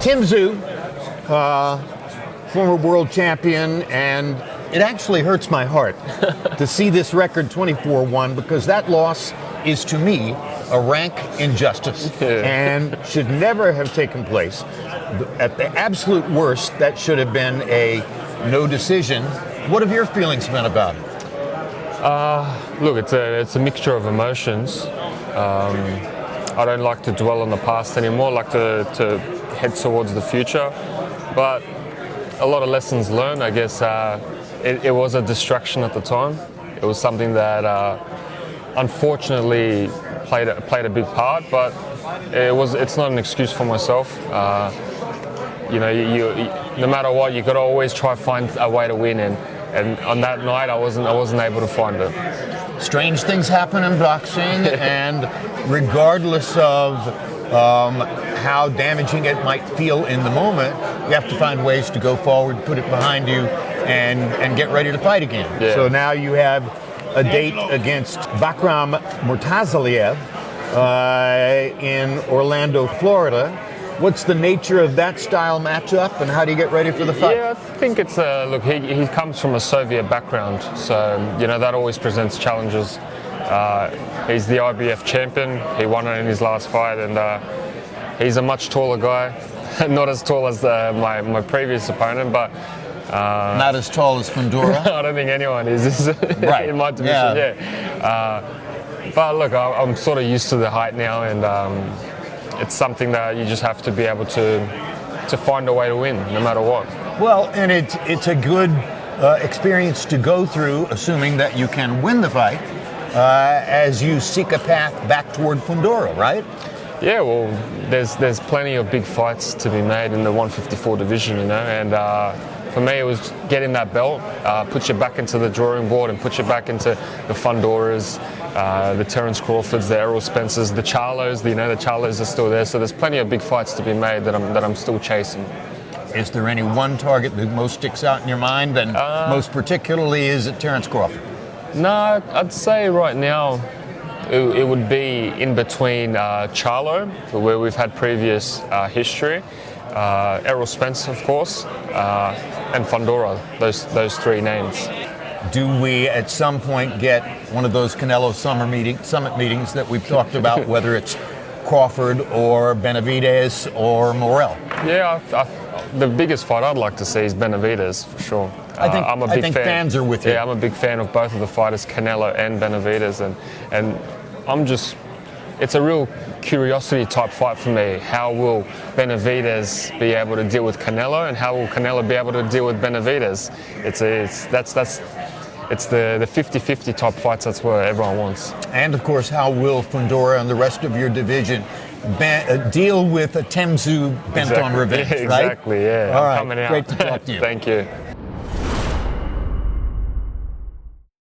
Tszyu, former world champion, and it actually hurts my heart to see this record 24-1 because that loss is to me a rank injustice and should never have taken place. At the absolute worst, that should have been a no decision. What have your feelings been about it? Look, it's a mixture of emotions. I don't like to dwell on the past anymore. I like to head towards the future. But a lot of lessons learned. I guess it was a distraction at the time. It was something that unfortunately played a big part. But it's not an excuse for myself. You no matter what, you got to always try to find a way to win. And on that night, I wasn't able to find it. Strange things happen in boxing, and regardless of how damaging it might feel in the moment, you have to find ways to go forward, put it behind you, and get ready to fight again. Yeah. So now you have a date against Bakhram Murtazaliev in Orlando, Florida. What's the nature of that style matchup, and how do you get ready for the fight? Yeah, I think it's look. He comes from a Soviet background, so that always presents challenges. He's the IBF champion. He won it in his last fight, and he's a much taller guy. Not as tall as my previous opponent, but not as tall as Fundora. I don't think anyone is right in my division. Yeah. But look, I'm sort of used to the height now, and it's something that you just have to be able to find a way to win, no matter what. Well, and it's a good experience to go through, assuming that you can win the fight, as you seek a path back toward Fundora, right? Yeah, well, there's plenty of big fights to be made in the 154 division, and for me it was getting that belt, put you back into the drawing board and put you back into the Fundoras, the Terence Crawfords, the Errol Spencers, the Charlos. The Charlos are still there, so there's plenty of big fights to be made that I'm still chasing. Is there any one target that most sticks out in your mind, and most particularly is it Terence Crawford? No, I'd say right now it would be in between Charlo, where we've had previous history, Errol Spence, of course, and Fundora. Those three names. Do we at some point get one of those Canelo summit meetings that we've talked about, whether it's Crawford or Benavidez or Morrell? Yeah, the biggest fight I'd like to see is Benavidez, for sure. I think fans are with you. Yeah, I'm a big fan of both of the fighters, Canelo and Benavidez, and it's a real curiosity type fight for me. How will Benavidez be able to deal with Canelo, and how will Canelo be able to deal with Benavidez? It's the 50-50 type fights. That's what everyone wants. And of course, how will Fundora and the rest of your division deal with a Tszyu bent on revenge, exactly, right? Yeah. All right, coming out. great to talk to you. Thank you.